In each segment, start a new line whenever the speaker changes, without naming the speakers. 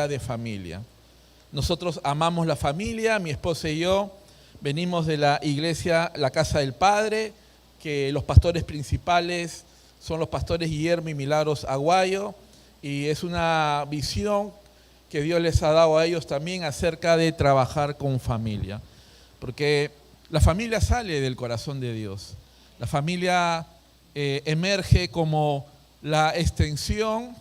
de familia. Nosotros amamos la familia, mi esposa y yo venimos de la iglesia La Casa del Padre, que los pastores principales son los pastores Guillermo y Milagros Aguayo, y es una visión que Dios les ha dado a ellos también acerca de trabajar con familia, porque la familia sale del corazón de Dios. La familia emerge como la extensión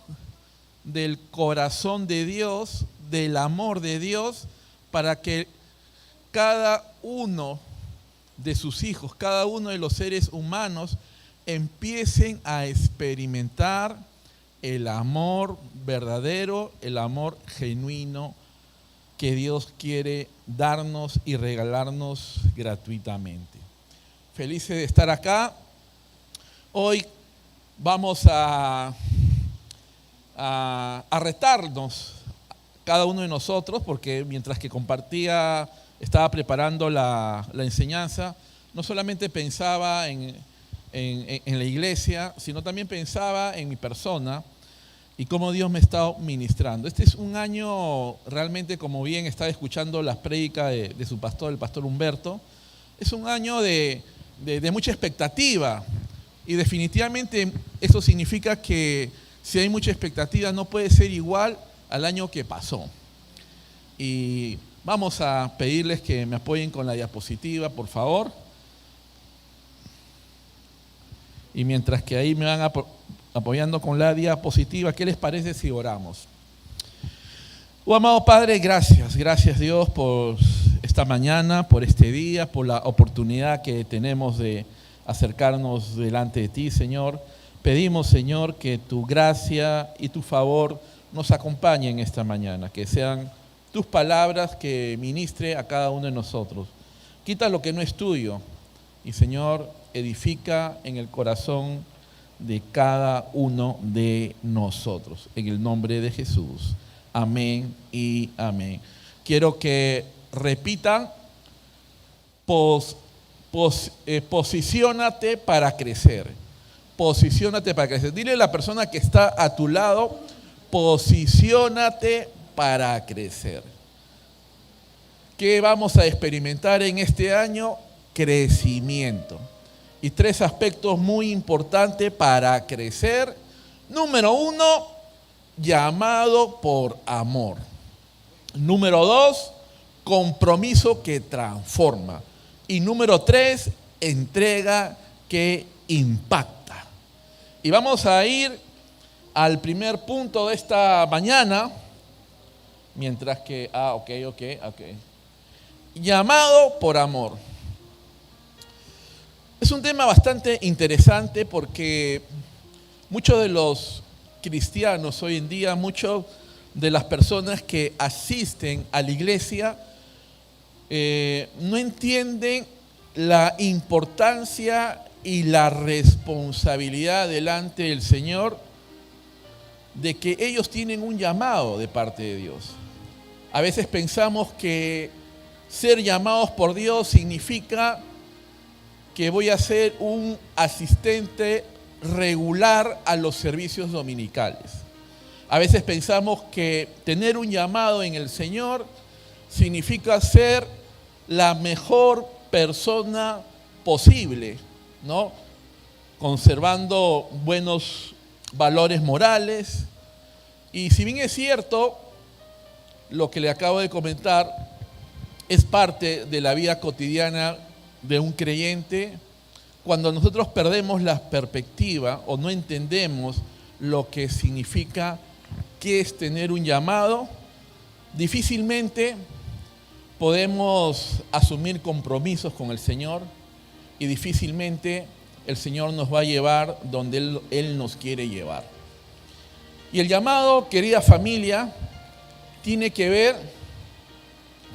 del corazón de Dios, del amor de Dios, para que cada uno de sus hijos, cada uno de los seres humanos empiecen a experimentar el amor verdadero, el amor genuino que Dios quiere darnos y regalarnos gratuitamente. Felices de estar acá. Hoy vamos a retarnos cada uno de nosotros, porque mientras que estaba preparando la enseñanza, no solamente pensaba en la iglesia, sino también pensaba en mi persona y cómo Dios me está ministrando. Este es un año realmente, como bien estaba escuchando las prédicas de su pastor, el pastor Humberto, es un año de mucha expectativa, y definitivamente eso significa que si hay mucha expectativa no puede ser igual al año que pasó. Y vamos a pedirles que me apoyen con la diapositiva, por favor. Y mientras que ahí me van apoyando con la diapositiva, ¿qué les parece si oramos? Oh, amado Padre, gracias Dios por esta mañana, por este día, por la oportunidad que tenemos de acercarnos delante de ti, Señor. Pedimos, Señor, que tu gracia y tu favor nos acompañen esta mañana, que sean tus palabras que ministre a cada uno de nosotros. Quita lo que no es tuyo y, Señor, edifica en el corazón de cada uno de nosotros. En el nombre de Jesús. Amén y amén. Quiero que repitan: posiciónate para crecer. Posiciónate para crecer. Dile a la persona que está a tu lado: posiciónate para crecer. ¿Qué vamos a experimentar en este año? Crecimiento. Y 3 aspectos muy importantes para crecer. Número 1, llamado por amor. Número 2, compromiso que transforma. Y número 3, entrega que impacta. Y vamos a ir al primer punto de esta mañana, mientras que, llamado por amor. Es un tema bastante interesante porque muchos de los cristianos hoy en día, muchas de las personas que asisten a la iglesia, no entienden la importancia y la responsabilidad delante del Señor de que ellos tienen un llamado de parte de Dios. A veces pensamos que ser llamados por Dios significa que voy a ser un asistente regular a los servicios dominicales. A veces pensamos que tener un llamado en el Señor significa ser la mejor persona posible, ¿no? Conservando buenos valores morales. Y si bien es cierto, lo que le acabo de comentar es parte de la vida cotidiana de un creyente, cuando nosotros perdemos la perspectiva o no entendemos lo que significa qué es tener un llamado, difícilmente podemos asumir compromisos con el Señor y difícilmente el Señor nos va a llevar donde Él nos quiere llevar. Y el llamado, querida familia, tiene que ver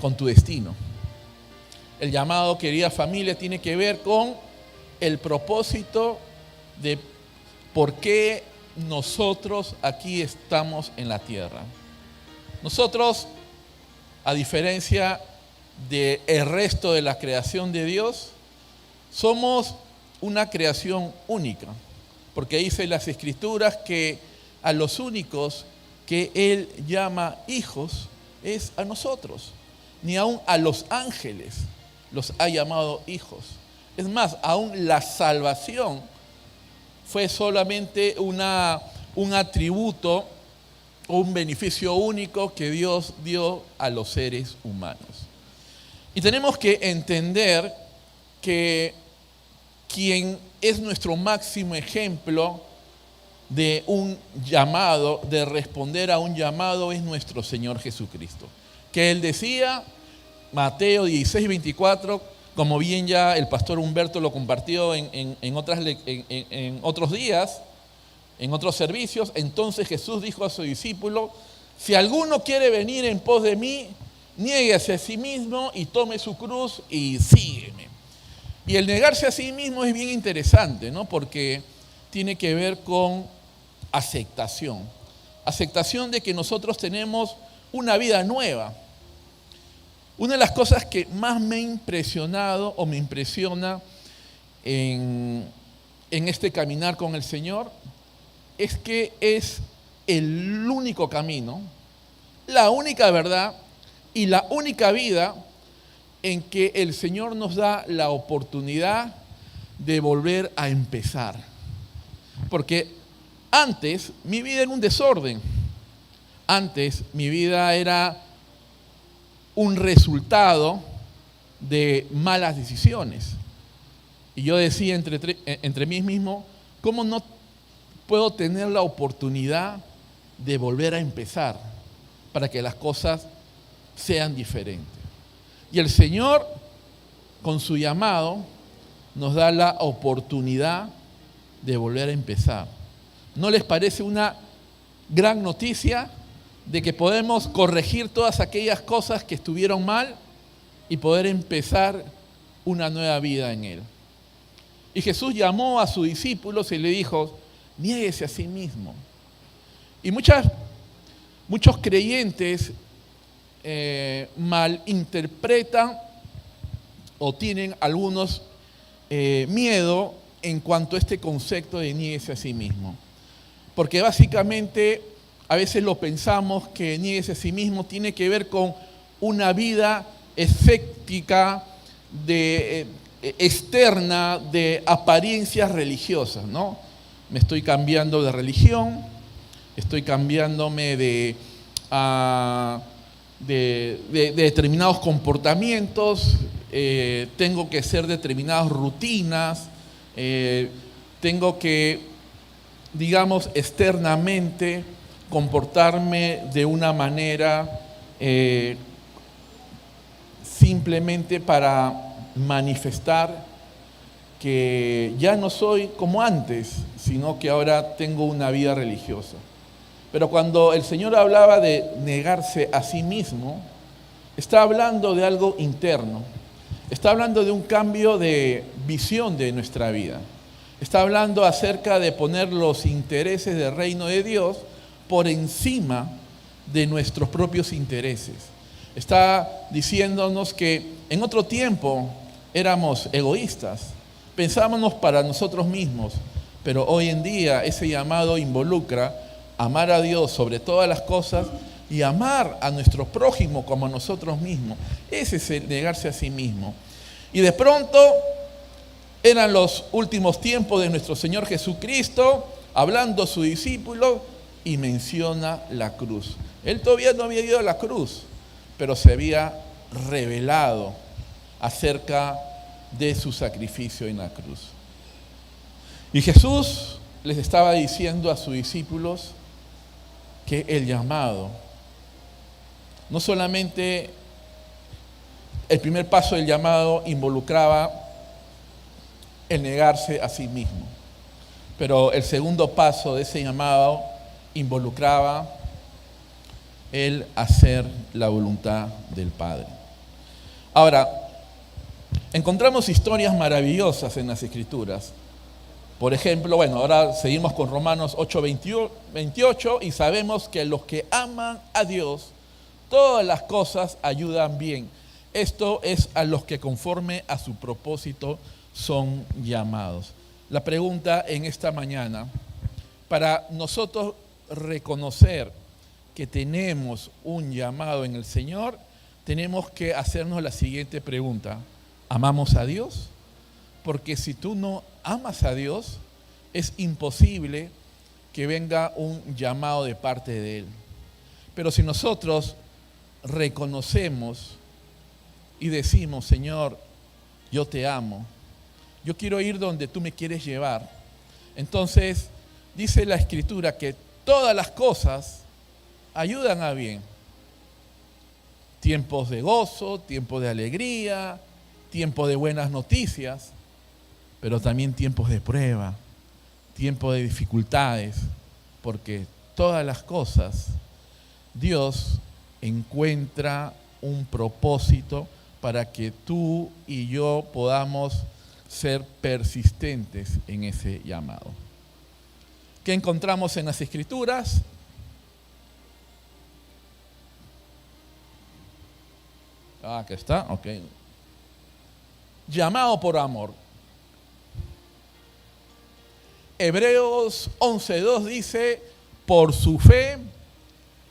con tu destino. El llamado, querida familia, tiene que ver con el propósito de por qué nosotros aquí estamos en la tierra. Nosotros, a diferencia del resto de la creación de Dios, somos una creación única, porque dice las Escrituras que a los únicos que Él llama hijos es a nosotros. Ni aun a los ángeles los ha llamado hijos. Es más, aún la salvación fue solamente un atributo o un beneficio único que Dios dio a los seres humanos. Y tenemos que entender que quien es nuestro máximo ejemplo de un llamado, de responder a un llamado, es nuestro Señor Jesucristo. Que Él decía, Mateo 16:24, como bien ya el pastor Humberto lo compartió en otros días, en otros servicios. Entonces Jesús dijo a su discípulo: si alguno quiere venir en pos de mí, niéguese a sí mismo y tome su cruz y sígueme. Y el negarse a sí mismo es bien interesante, ¿no? Porque tiene que ver con aceptación. Aceptación de que nosotros tenemos una vida nueva. Una de las cosas que más me ha impresionado o me impresiona en este caminar con el Señor es que es el único camino, la única verdad y la única vida en que el Señor nos da la oportunidad de volver a empezar. Porque antes mi vida era un desorden. Antes mi vida era un resultado de malas decisiones. Y yo decía entre mí mismo, ¿cómo no puedo tener la oportunidad de volver a empezar para que las cosas sean diferentes? Y el Señor, con su llamado, nos da la oportunidad de volver a empezar. ¿No les parece una gran noticia de que podemos corregir todas aquellas cosas que estuvieron mal y poder empezar una nueva vida en Él? Y Jesús llamó a sus discípulos y le dijo: niéguese a sí mismo. Y muchos creyentes malinterpretan o tienen algunos miedo en cuanto a este concepto de niéguese a sí mismo. Porque básicamente a veces lo pensamos que niéguese a sí mismo tiene que ver con una vida escéptica, externa, de apariencias religiosas, ¿no? Me estoy cambiando de religión, estoy cambiándome de determinados comportamientos, tengo que hacer determinadas rutinas, tengo que, digamos, externamente comportarme de una manera simplemente para manifestar que ya no soy como antes, sino que ahora tengo una vida religiosa. Pero cuando el Señor hablaba de negarse a sí mismo, está hablando de algo interno, está hablando de un cambio de visión de nuestra vida, está hablando acerca de poner los intereses del reino de Dios por encima de nuestros propios intereses. Está diciéndonos que en otro tiempo éramos egoístas, pensábamos para nosotros mismos, pero hoy en día ese llamado involucra amar a Dios sobre todas las cosas y amar a nuestro prójimo como a nosotros mismos. Ese es el negarse a sí mismo. Y de pronto eran los últimos tiempos de nuestro Señor Jesucristo, hablando a su discípulo, y menciona la cruz. Él todavía no había ido a la cruz, pero se había revelado acerca de su sacrificio en la cruz. Y Jesús les estaba diciendo a sus discípulos que el llamado, no solamente el primer paso del llamado involucraba el negarse a sí mismo, pero el segundo paso de ese llamado involucraba el hacer la voluntad del Padre. Ahora, encontramos historias maravillosas en las Escrituras. Por ejemplo, ahora seguimos con Romanos 8:28 y sabemos que los que aman a Dios, todas las cosas ayudan bien. Esto es a los que conforme a su propósito son llamados. La pregunta en esta mañana, para nosotros reconocer que tenemos un llamado en el Señor, tenemos que hacernos la siguiente pregunta. ¿Amamos a Dios? Porque si tú no amas a Dios, es imposible que venga un llamado de parte de Él. Pero si nosotros reconocemos y decimos, Señor, yo te amo, yo quiero ir donde tú me quieres llevar, entonces dice la Escritura que todas las cosas ayudan a bien. Tiempos de gozo, tiempos de alegría, tiempos de buenas noticias, pero también tiempos de prueba, tiempos de dificultades, porque todas las cosas Dios encuentra un propósito para que tú y yo podamos ser persistentes en ese llamado. ¿Qué encontramos en las Escrituras? Aquí está, ok. Llamado por amor. Hebreos 11:2 dice, por su fe,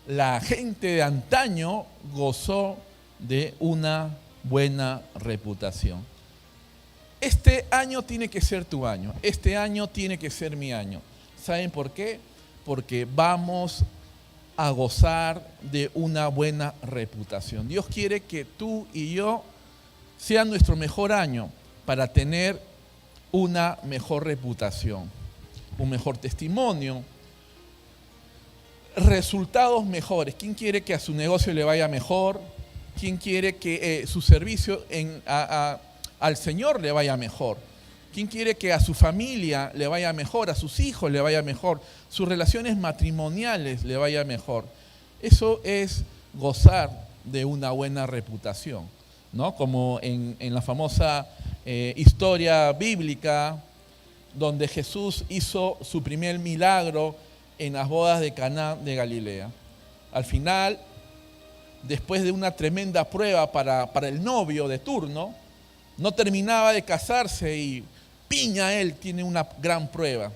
la gente de antaño gozó de una buena reputación. Este año tiene que ser tu año. Este año tiene que ser mi año. ¿Saben por qué? Porque vamos a gozar de una buena reputación. Dios quiere que tú y yo sea nuestro mejor año para tener una mejor reputación, un mejor testimonio, resultados mejores. ¿Quién quiere que a su negocio le vaya mejor? ¿Quién quiere que su servicio al Señor le vaya mejor? ¿Quién quiere que a su familia le vaya mejor, a sus hijos le vaya mejor, sus relaciones matrimoniales le vaya mejor? Eso es gozar de una buena reputación, ¿no? Como en la famosa historia bíblica donde Jesús hizo su primer milagro en las bodas de Caná de Galilea. Al final, después de una tremenda prueba para el novio de turno, no terminaba de casarse y piña él tiene una gran prueba.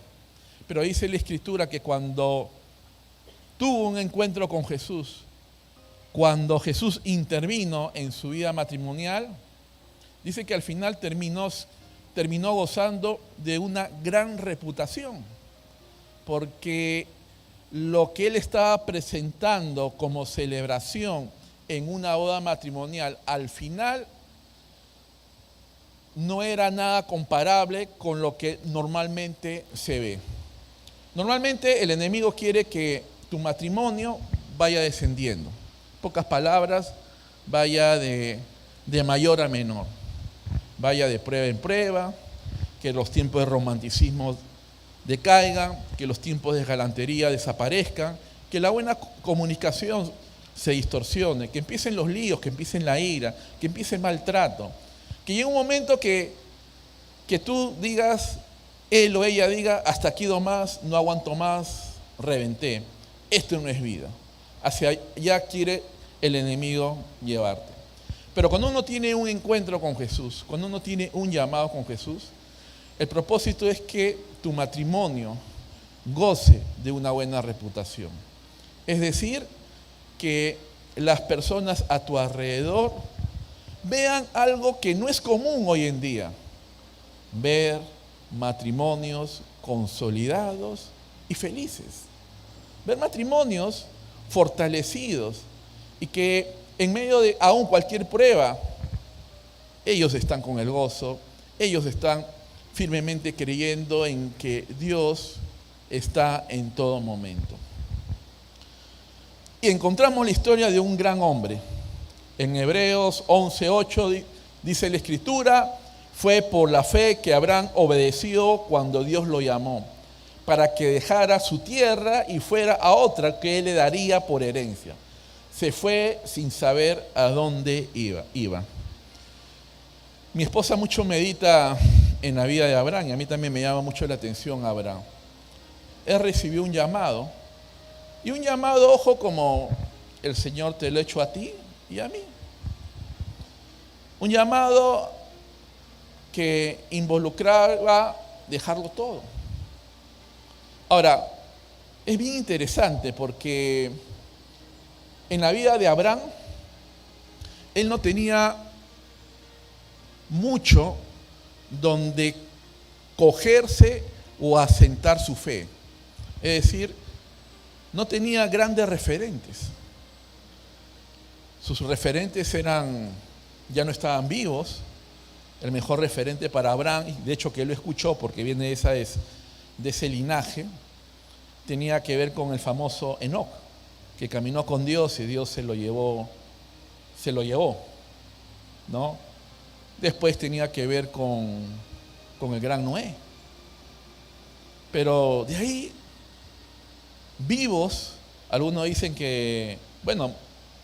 Pero dice la Escritura que cuando tuvo un encuentro con Jesús, cuando Jesús intervino en su vida matrimonial, dice que al final terminó gozando de una gran reputación, porque lo que él estaba presentando como celebración en una boda matrimonial, al final no era nada comparable con lo que normalmente se ve. Normalmente el enemigo quiere que tu matrimonio vaya descendiendo. En pocas palabras, vaya de mayor a menor. Vaya de prueba en prueba, que los tiempos de romanticismo decaigan, que los tiempos de galantería desaparezcan, que la buena comunicación se distorsione, que empiecen los líos, que empiecen la ira, que empiece el maltrato. Que llegue un momento que tú digas, él o ella diga, hasta aquí nomás, no aguanto más, reventé. Esto no es vida. Hacia allá quiere el enemigo llevarte. Pero cuando uno tiene un encuentro con Jesús, cuando uno tiene un llamado con Jesús, el propósito es que tu matrimonio goce de una buena reputación. Es decir, que las personas a tu alrededor vean algo que no es común hoy en día. Ver matrimonios consolidados y felices. Ver matrimonios fortalecidos y que en medio de aún cualquier prueba, ellos están con el gozo, ellos están firmemente creyendo en que Dios está en todo momento. Y encontramos la historia de un gran hombre. En Hebreos 11:8 dice la Escritura, fue por la fe que Abraham obedeció cuando Dios lo llamó, para que dejara su tierra y fuera a otra que él le daría por herencia. Se fue sin saber a dónde iba. Mi esposa mucho medita en la vida de Abraham y a mí también me llama mucho la atención Abraham. Él recibió un llamado, y un llamado, ojo, como el Señor te lo ha hecho a ti y a mí. Un llamado que involucraba dejarlo todo. Ahora, es bien interesante porque En la vida de Abraham, él no tenía mucho donde cogerse o asentar su fe. Es decir, no tenía grandes referentes. Sus referentes ya no estaban vivos. El mejor referente para Abraham, de hecho que él lo escuchó porque viene de ese linaje, tenía que ver con el famoso Enoc, que caminó con Dios y Dios se lo llevó, ¿no? Después tenía que ver con el gran Noé. Pero de ahí, vivos, algunos dicen que, bueno,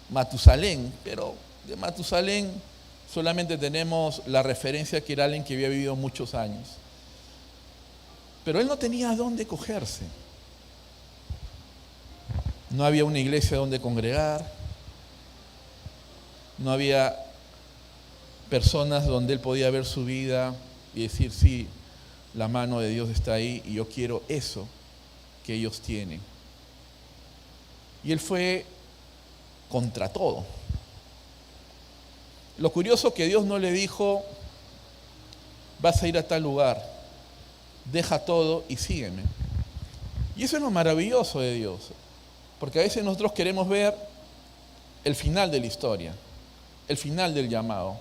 Matusalén, pero de Matusalén solamente tenemos la referencia que era alguien que había vivido muchos años. Pero él no tenía dónde cogerse. No había una iglesia donde congregar. No había personas donde él podía ver su vida y decir, sí, la mano de Dios está ahí y yo quiero eso que ellos tienen. Y él fue contra todo. Lo curioso es que Dios no le dijo, vas a ir a tal lugar, deja todo y sígueme. Y eso es lo maravilloso de Dios, porque a veces nosotros queremos ver el final de la historia, el final del llamado.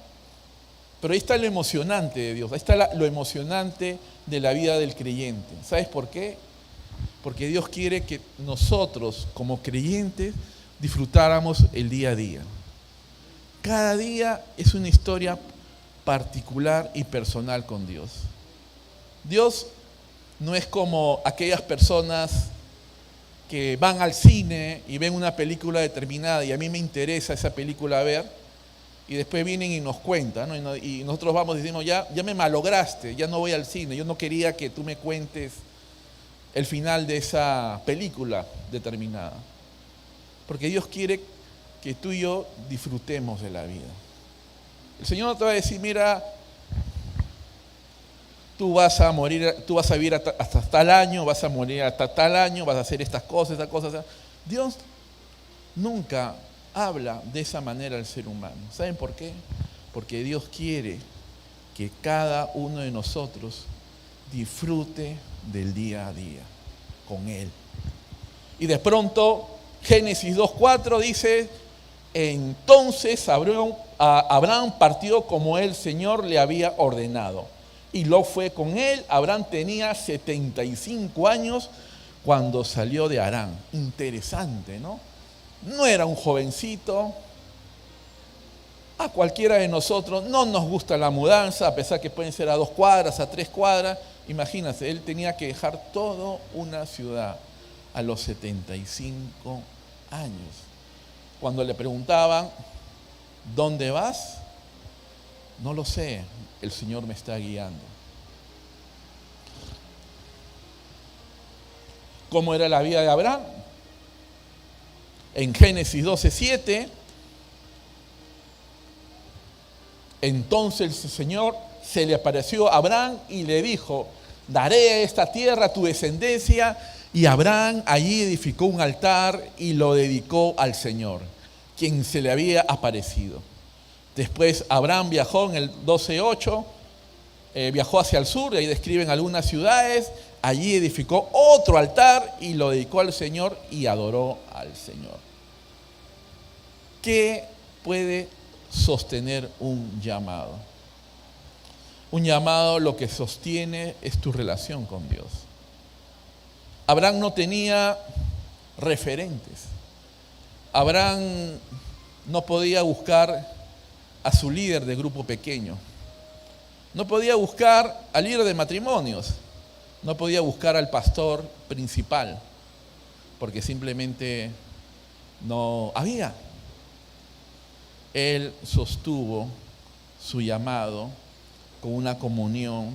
Pero ahí está lo emocionante de Dios, ahí está lo emocionante de la vida del creyente. ¿Sabes por qué? Porque Dios quiere que nosotros, como creyentes, disfrutáramos el día a día. Cada día es una historia particular y personal con Dios. Dios no es como aquellas personas que van al cine y ven una película determinada y a mí me interesa esa película ver, y después vienen y nos cuentan, ¿no? Y nosotros vamos y decimos, ya me malograste, ya no voy al cine, yo no quería que tú me cuentes el final de esa película determinada. Porque Dios quiere que tú y yo disfrutemos de la vida. El Señor no te va a decir, mira, tú vas a morir, tú vas a vivir hasta tal año, vas a morir hasta tal año, vas a hacer estas cosas, estas cosas. Dios nunca habla de esa manera al ser humano. ¿Saben por qué? Porque Dios quiere que cada uno de nosotros disfrute del día a día con Él. Y de pronto, Génesis 2:4 dice, entonces Abraham partió como el Señor le había ordenado. Y Lot fue con él. Abraham tenía 75 años cuando salió de Harán. Interesante, ¿no? No era un jovencito. A cualquiera de nosotros no nos gusta la mudanza, a pesar que pueden ser a 2 cuadras, a 3 cuadras. Imagínense, él tenía que dejar toda una ciudad a los 75 años. Cuando le preguntaban, ¿dónde vas? No lo sé, el Señor me está guiando. ¿Cómo era la vida de Abraham? En Génesis 12:7, entonces el Señor se le apareció a Abraham y le dijo, daré esta tierra a tu descendencia. Y Abraham allí edificó un altar y lo dedicó al Señor, quien se le había aparecido. Después Abraham viajó en el 12:8, viajó hacia el sur, y ahí describen algunas ciudades. Allí edificó otro altar y lo dedicó al Señor y adoró al Señor. ¿Qué puede sostener un llamado? Un llamado lo que sostiene es tu relación con Dios. Abraham no tenía referentes. Abraham no podía buscar a su líder de grupo pequeño. No podía buscar al líder de matrimonios. No podía buscar al pastor principal, porque simplemente no había. Él sostuvo su llamado con una comunión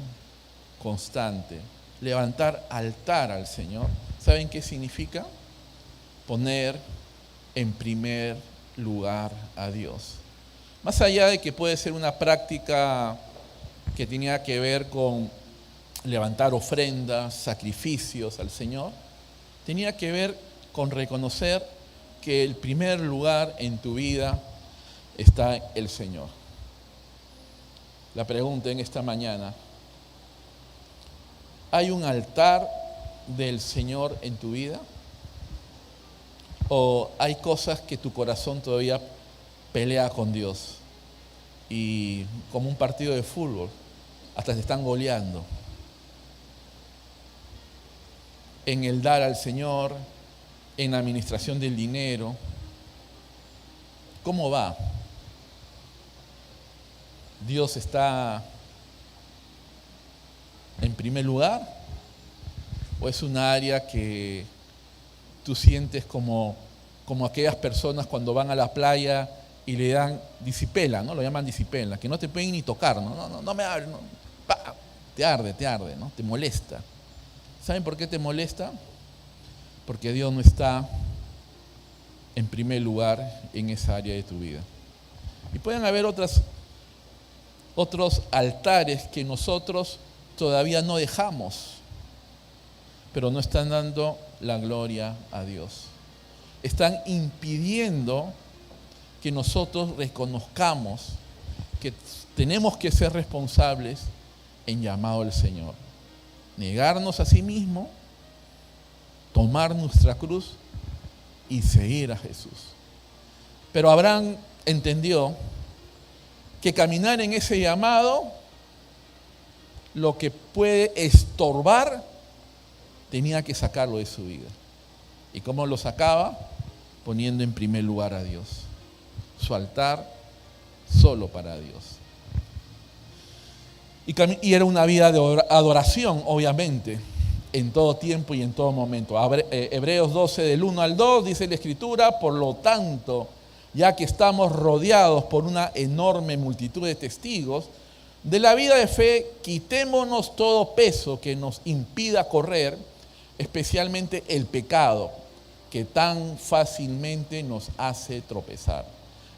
constante. Levantar altar al Señor. ¿Saben qué significa? Poner en primer lugar a Dios. Más allá de que puede ser una práctica que tenía que ver con levantar ofrendas, sacrificios al Señor, tenía que ver con reconocer que el primer lugar en tu vida está el Señor. La pregunta en esta mañana: ¿hay un altar del Señor en tu vida? ¿O hay cosas que tu corazón todavía pelea con Dios? Y como un partido de fútbol, hasta se están goleando. En el dar al Señor, en la administración del dinero. ¿Cómo va? ¿Dios está en primer lugar? ¿O es un área que tú sientes como aquellas personas cuando van a la playa y le dan disipela, ¿no? Lo llaman disipela, que no te pueden ni tocar, ¿no? No me hables, no. Te arde, ¿no? Te molesta. ¿Saben por qué te molesta? Porque Dios no está en primer lugar en esa área de tu vida. Y pueden haber otros altares que nosotros todavía no dejamos, pero no están dando la gloria a Dios. Están impidiendo que nosotros reconozcamos que tenemos que ser responsables en llamado al Señor. Negarnos a sí mismo, tomar nuestra cruz y seguir a Jesús. Pero Abraham entendió que caminar en ese llamado, lo que puede estorbar, tenía que sacarlo de su vida. ¿Y cómo lo sacaba? Poniendo en primer lugar a Dios. Su altar solo para Dios. Y era una vida de adoración, obviamente, en todo tiempo y en todo momento. Hebreos 12, del 1 al 2, dice la Escritura: por lo tanto, ya que estamos rodeados por una enorme multitud de testigos de la vida de fe, quitémonos todo peso que nos impida correr, especialmente el pecado, que tan fácilmente nos hace tropezar.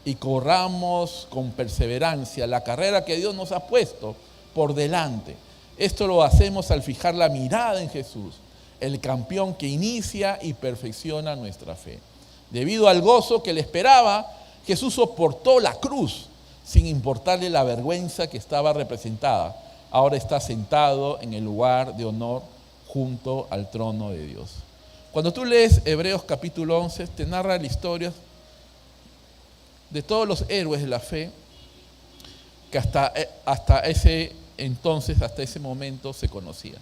Y corramos con perseverancia la carrera que Dios nos ha puesto por delante. Esto lo hacemos al fijar la mirada en Jesús, el campeón que inicia y perfecciona nuestra fe. Debido al gozo que le esperaba, Jesús soportó la cruz sin importarle la vergüenza que estaba representada. Ahora está sentado en el lugar de honor junto al trono de Dios. Cuando tú lees Hebreos capítulo 11, te narra la historia de todos los héroes de la fe que hasta ese entonces, hasta ese momento se conocían.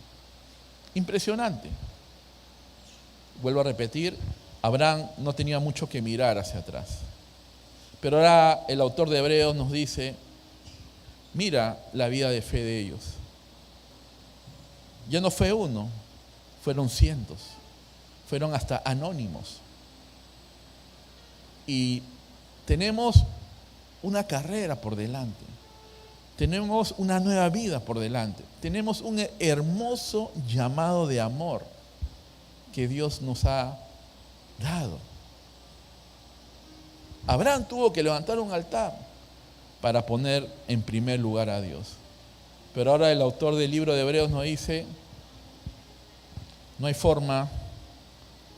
Impresionante. Vuelvo a repetir, Abraham no tenía mucho que mirar hacia atrás. Pero ahora el autor de Hebreos nos dice: mira la vida de fe de ellos. Ya no fue uno, fueron cientos, fueron hasta anónimos. Y tenemos una carrera por delante. Tenemos una nueva vida por delante. Tenemos un hermoso llamado de amor que Dios nos ha dado. Abraham tuvo que levantar un altar para poner en primer lugar a Dios. Pero ahora el autor del libro de Hebreos nos dice: no hay forma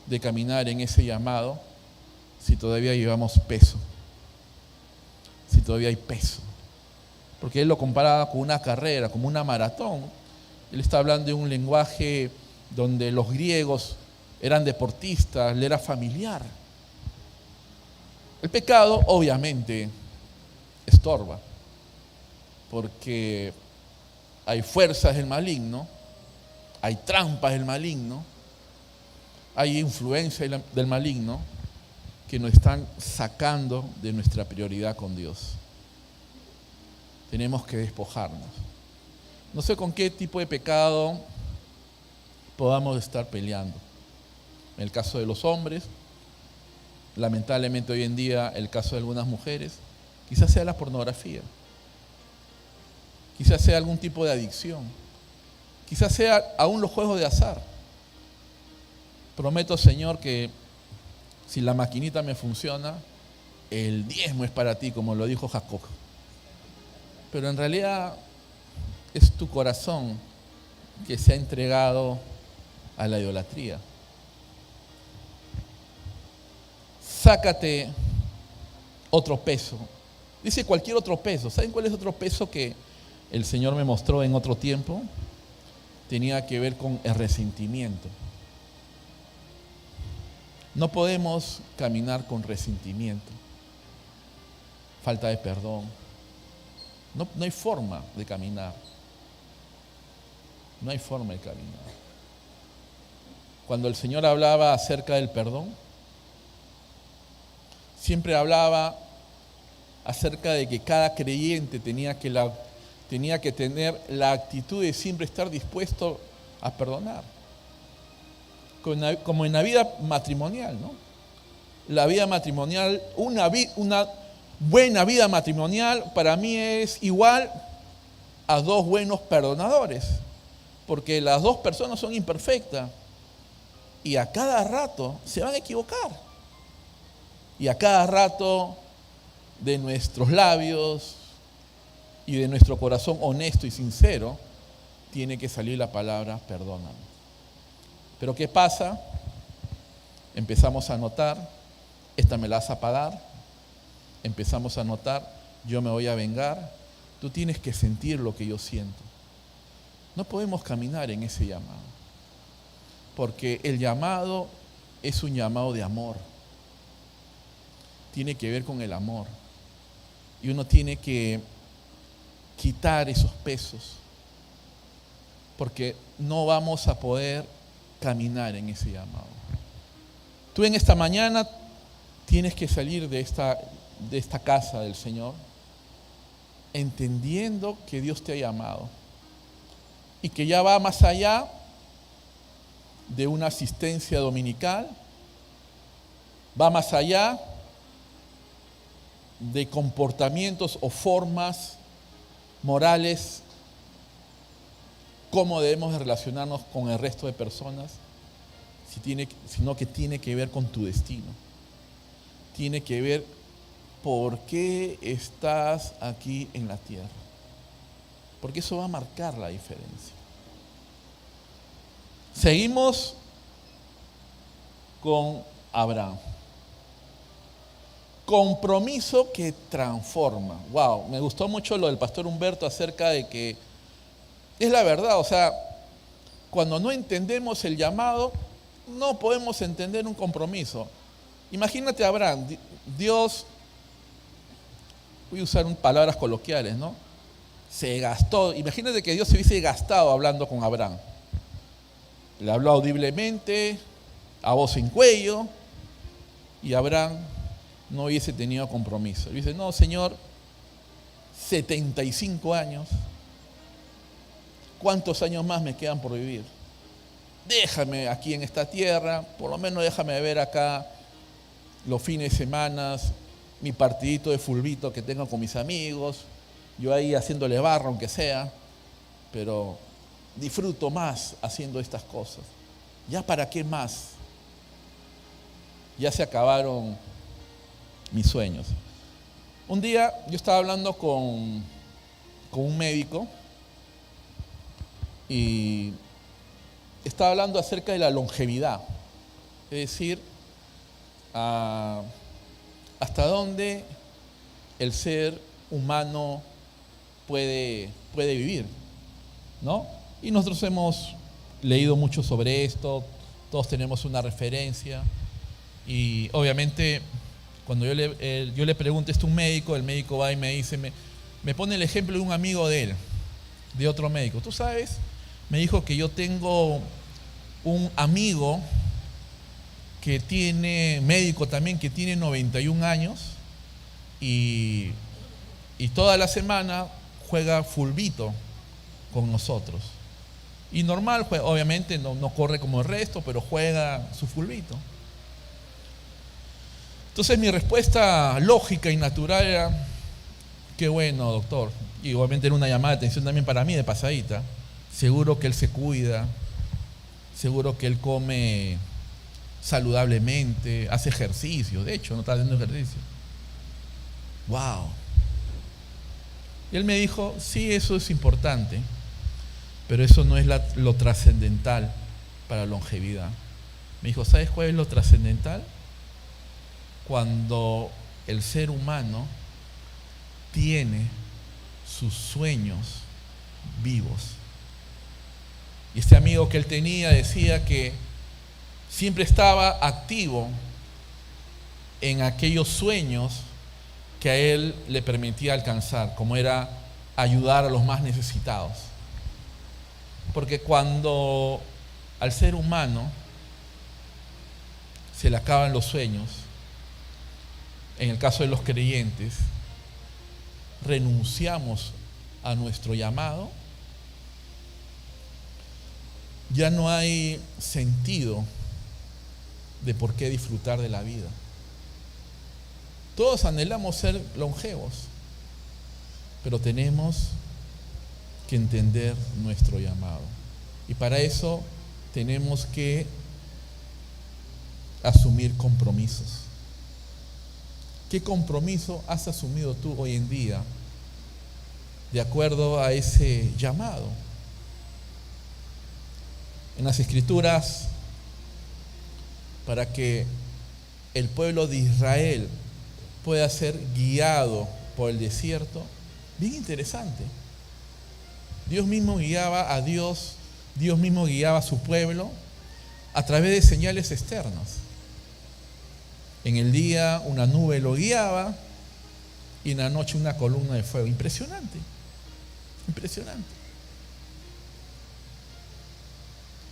de caminar en ese llamado si todavía llevamos peso. Si todavía hay peso. Porque él lo comparaba con una carrera, como una maratón. Él está hablando de un lenguaje donde los griegos eran deportistas, le era familiar. El pecado obviamente estorba, porque hay fuerzas del maligno, hay trampas del maligno, hay influencia del maligno que nos están sacando de nuestra prioridad con Dios. Tenemos que despojarnos. No sé con qué tipo de pecado podamos estar peleando. En el caso de los hombres, lamentablemente hoy en día el caso de algunas mujeres, quizás sea la pornografía, quizás sea algún tipo de adicción, quizás sea aún los juegos de azar. Prometo, Señor, que si la maquinita me funciona, el diezmo es para ti, como lo dijo Jacob. Pero en realidad es tu corazón que se ha entregado a la idolatría. sácate otro peso. Dice cualquier otro peso. ¿Saben cuál es otro peso que el Señor me mostró en otro tiempo? Tenía que ver con el resentimiento. No podemos caminar con resentimiento, falta de perdón. No hay forma de caminar. No hay forma de caminar. Cuando el Señor hablaba acerca del perdón, siempre hablaba acerca de que cada creyente tenía que tener la actitud de siempre estar dispuesto a perdonar. Como en la vida matrimonial, ¿no? La vida matrimonial, una buena vida matrimonial para mí es igual a dos buenos perdonadores, porque las dos personas son imperfectas y a cada rato se van a equivocar. Y a cada rato de nuestros labios y de nuestro corazón honesto y sincero tiene que salir la palabra perdóname. Pero ¿qué pasa? Empezamos a notar, esta me la vas a pagar. Empezamos a notar, yo me voy a vengar. Tú tienes que sentir lo que yo siento. No podemos caminar en ese llamado, porque el llamado es un llamado de amor. Tiene que ver con el amor. Y uno tiene que quitar esos pesos, porque no vamos a poder caminar en ese llamado. Tú en esta mañana tienes que salir de esta casa del Señor entendiendo que Dios te ha llamado y que ya va más allá de una asistencia dominical, va más allá de comportamientos o formas morales, cómo debemos de relacionarnos con el resto de personas, sino que tiene que ver con tu destino. Tiene que ver por qué estás aquí en la tierra. Porque eso va a marcar la diferencia. Seguimos con Abraham. Compromiso que transforma. Wow, me gustó mucho lo del pastor Humberto acerca de que es la verdad, o sea, cuando no entendemos el llamado, no podemos entender un compromiso. Imagínate a Abraham, Dios, voy a usar palabras coloquiales, ¿no? Se gastó, imagínate que Dios se hubiese gastado hablando con Abraham. Le habló audiblemente, a voz en cuello, y Abraham no hubiese tenido compromiso. Dice, no, Señor, 75 años, ¿cuántos años más me quedan por vivir? Déjame aquí en esta tierra, por lo menos déjame ver acá los fines de semana, mi partidito de fulbito que tengo con mis amigos, yo ahí haciéndole barra aunque sea, pero disfruto más haciendo estas cosas. ¿Ya para qué más? Ya se acabaron mis sueños. Un día yo estaba hablando con un médico y estaba hablando acerca de la longevidad, es decir, hasta dónde el ser humano puede vivir, ¿no? Y nosotros hemos leído mucho sobre esto, todos tenemos una referencia y obviamente cuando yo le pregunto esto a un médico, el médico va y me dice, me pone el ejemplo de un amigo de él, de otro médico. Tú sabes, me dijo que yo tengo un amigo que tiene, médico también, que tiene 91 años y toda la semana juega fulbito con nosotros. Y normal, obviamente no corre como el resto, pero juega su fulbito. Entonces mi respuesta lógica y natural era, qué bueno, doctor. Y obviamente era una llamada de atención también para mí de pasadita. Seguro que él se cuida, seguro que él come saludablemente, hace ejercicio. De hecho, no está haciendo ejercicio. ¡Wow! Y él me dijo, sí, eso es importante, pero eso no es lo trascendental para la longevidad. Me dijo, ¿sabes cuál es lo trascendental? cuando el ser humano tiene sus sueños vivos. Y este amigo que él tenía decía que siempre estaba activo en aquellos sueños que a él le permitía alcanzar, como era ayudar a los más necesitados. Porque cuando al ser humano se le acaban los sueños, en el caso de los creyentes, renunciamos a nuestro llamado, ya no hay sentido de por qué disfrutar de la vida. Todos anhelamos ser longevos, pero tenemos que entender nuestro llamado. Y para eso tenemos que asumir compromisos. ¿Qué compromiso has asumido tú hoy en día de acuerdo a ese llamado? En las Escrituras, para que el pueblo de Israel pueda ser guiado por el desierto, bien interesante. Dios mismo guiaba a Dios mismo guiaba a su pueblo a través de señales externas. En el día una nube lo guiaba y en la noche una columna de fuego. Impresionante, impresionante.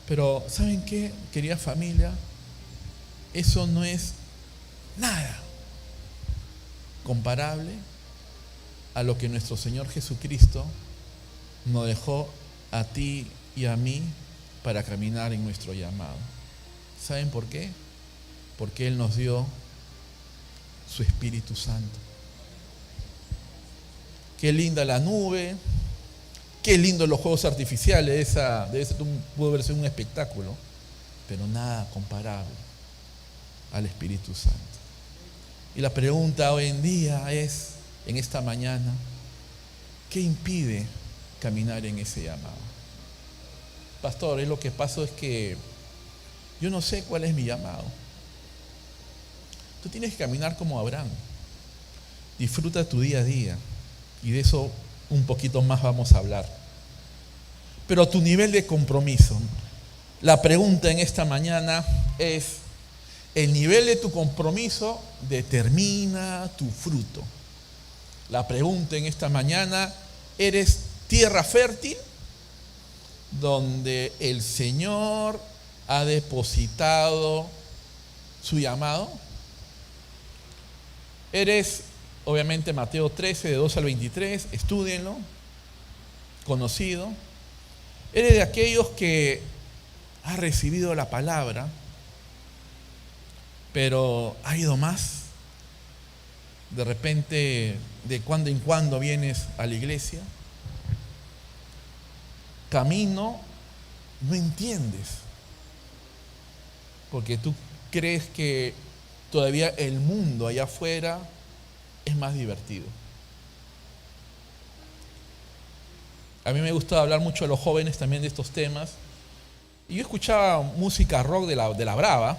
Pero ¿saben qué, querida familia? Eso no es nada comparable a lo que nuestro Señor Jesucristo nos dejó a ti y a mí para caminar en nuestro llamado. ¿Saben por qué? Porque Él nos dio su Espíritu Santo. Qué linda la nube, qué lindo los juegos artificiales, pudo haber sido un espectáculo, pero nada comparable al Espíritu Santo. Y la pregunta hoy en día es, en esta mañana, ¿qué impide caminar en ese llamado? Pastor, lo que pasa es que yo no sé cuál es mi llamado. Tú tienes que caminar como Abraham. Disfruta tu día a día. Y de eso un poquito más vamos a hablar. Pero tu nivel de compromiso. La pregunta en esta mañana es, ¿el nivel de tu compromiso determina tu fruto? La pregunta en esta mañana, ¿eres tierra fértil donde el Señor ha depositado su llamado? Eres, obviamente, Mateo 13, de 2 al 23, estúdienlo, conocido. Eres de aquellos que ha recibido la palabra, pero ha ido más. De repente, de cuando en cuando vienes a la iglesia. Camino, no entiendes, porque tú crees que todavía el mundo allá afuera es más divertido. A mí me gusta hablar mucho a los jóvenes también de estos temas. Y yo escuchaba música rock de la brava,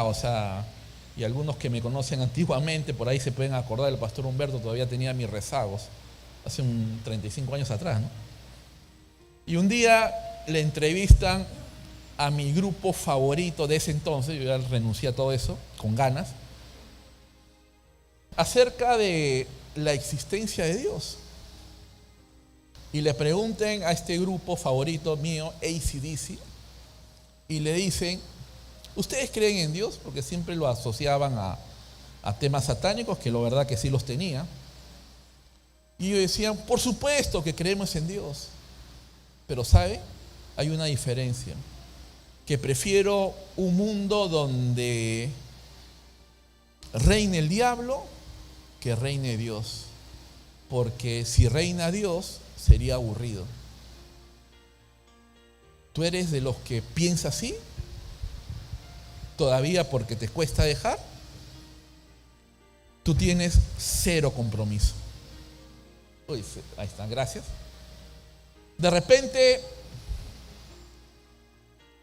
o sea, y algunos que me conocen antiguamente, por ahí se pueden acordar, el pastor Humberto todavía tenía mis rezagos, hace 35 años atrás, ¿no? Y un día le entrevistan a mi grupo favorito de ese entonces, yo ya renuncié a todo eso, con ganas, acerca de la existencia de Dios. Y le pregunten a este grupo favorito mío, AC/DC, y le dicen, ¿ustedes creen en Dios? Porque siempre lo asociaban a temas satánicos, que la verdad que sí los tenía. Y ellos decían, por supuesto que creemos en Dios. Pero ¿sabe? Hay una diferencia. Que prefiero un mundo donde reine el diablo que reine Dios. Porque si reina Dios, sería aburrido. ¿Tú eres de los que piensa así? ¿Todavía porque te cuesta dejar? Tú tienes cero compromiso. Uy, ahí están, gracias. De repente,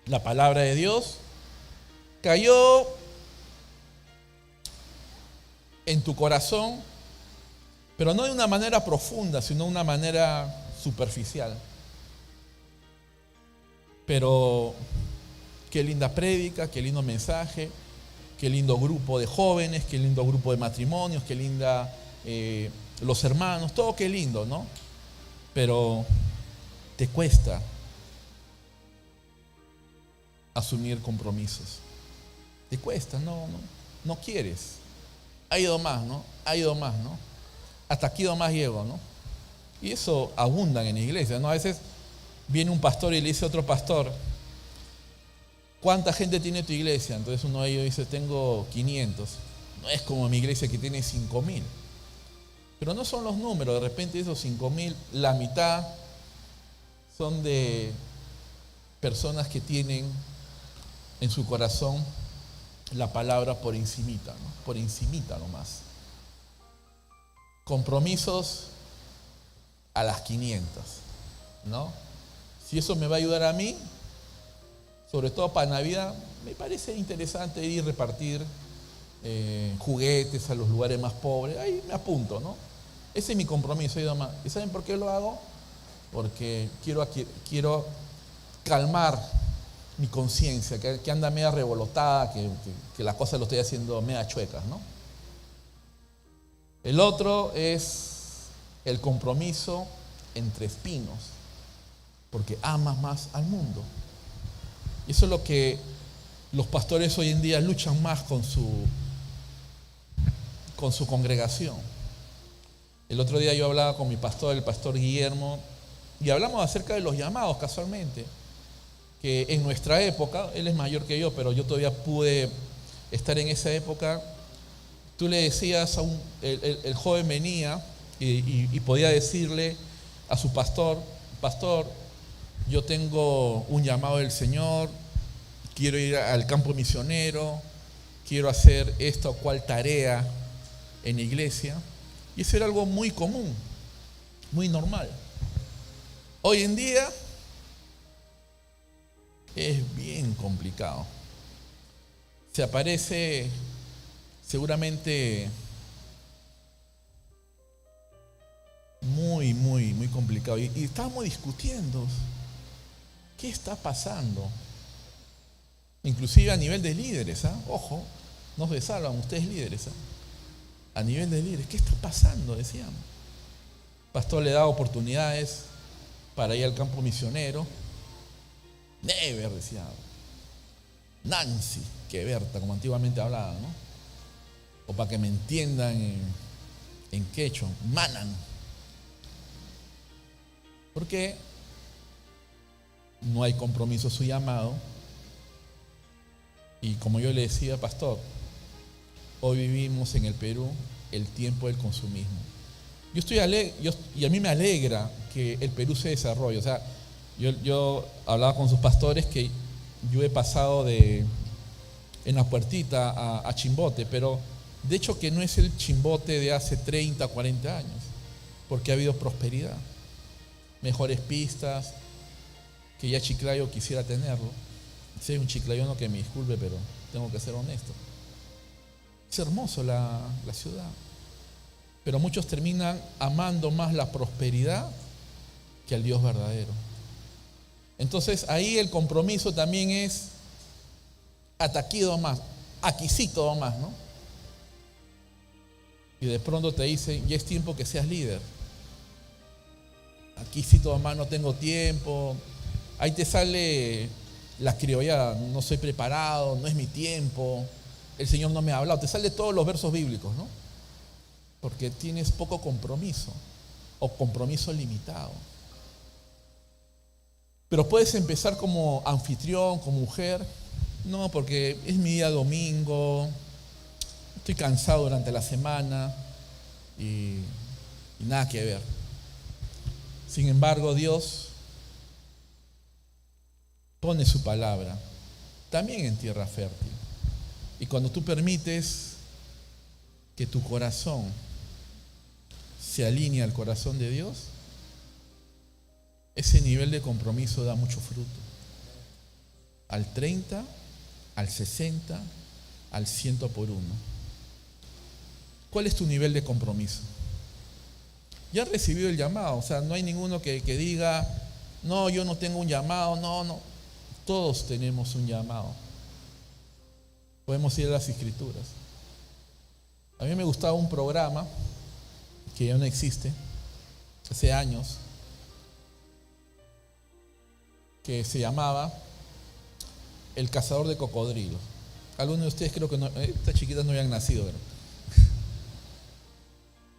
la palabra de Dios cayó en tu corazón, pero no de una manera profunda, sino de una manera superficial. Pero qué linda prédica, qué lindo mensaje, qué lindo grupo de jóvenes, qué lindo grupo de matrimonios, qué linda los hermanos, todo qué lindo, ¿no? Pero te cuesta asumir compromisos. Te cuesta, no quieres. Ha ido más, ¿no? Ha ido más, ¿no? Hasta aquí nomás llego, ¿no? Y eso abundan en la iglesia, ¿no? A veces viene un pastor y le dice a otro pastor, ¿cuánta gente tiene tu iglesia? Entonces uno de ellos dice, tengo 500. No es como mi iglesia que tiene 5,000. Pero no son los números, de repente esos 5,000, la mitad son de personas que tienen en su corazón la palabra por encimita, ¿no? Por encimita nomás. Compromisos a las 500, ¿no? Si eso me va a ayudar a mí, sobre todo para Navidad, me parece interesante ir a repartir juguetes a los lugares más pobres. Ahí me apunto, ¿no? Ese es mi compromiso. ¿Y saben por qué lo hago? Porque quiero calmar mi conciencia, que anda media revolotada, que las cosas lo estoy haciendo media chuecas, ¿no? El otro es el compromiso entre espinos, porque amas más al mundo. Y eso es lo que los pastores hoy en día luchan más con su congregación. El otro día yo hablaba con mi pastor, el pastor Guillermo, y hablamos acerca de los llamados casualmente, que en nuestra época, él es mayor que yo, pero yo todavía pude estar en esa época. Tú le decías el joven venía y podía decirle a su pastor, pastor, yo tengo un llamado del Señor, quiero ir al campo misionero, quiero hacer esta o cual tarea en la iglesia. Y eso era algo muy común, muy normal. Hoy en día es bien complicado. Se aparece seguramente muy complicado. Y estábamos discutiendo qué está pasando. Inclusive a nivel de líderes, ¿ah? Ojo, no se salvan ustedes líderes, ¿ah? A nivel de líderes, ¿qué está pasando? Decíamos. El pastor le da oportunidades para ir al campo misionero. Never, decía Nancy, que Berta, como antiguamente hablaba, ¿no? O para que me entiendan en quechua, Manan. Porque no hay compromiso a su llamado. Y como yo le decía, pastor, hoy vivimos en el Perú el tiempo del consumismo. Yo estoy alegre, y a mí me alegra que el Perú se desarrolle. O sea, yo hablaba con sus pastores que yo he pasado en la puertita a Chimbote, pero de hecho que no es el Chimbote de hace 30, 40 años, porque ha habido prosperidad, mejores pistas, que ya Chiclayo quisiera tenerlo. Si hay un chiclayano que me disculpe, pero tengo que ser honesto. Es hermoso la ciudad, pero muchos terminan amando más la prosperidad que al Dios verdadero. Entonces ahí el compromiso también es ataquido más, aquisito más, ¿no? Y de pronto te dicen, ya es tiempo que seas líder. Aquí sí todo más, no tengo tiempo. Ahí te sale la criollada, no soy preparado, no es mi tiempo, el Señor no me ha hablado. Te sale todos los versos bíblicos, ¿no? Porque tienes poco compromiso o compromiso limitado. Pero puedes empezar como anfitrión, como mujer. No, porque es mi día domingo, estoy cansado durante la semana y nada que ver. Sin embargo, Dios pone su palabra también en tierra fértil. Y cuando tú permites que tu corazón se alinee al corazón de Dios, ese nivel de compromiso da mucho fruto. Al 30, al 60, al 100 por 1. ¿Cuál es tu nivel de compromiso? Ya has recibido el llamado, o sea, no hay ninguno que diga, no, yo no tengo un llamado, no. Todos tenemos un llamado. Podemos ir a las Escrituras. A mí me gustaba un programa que ya no existe, hace años, que se llamaba El Cazador de Cocodrilos. Algunos de ustedes creo que no, estas chiquitas no habían nacido, ¿verdad?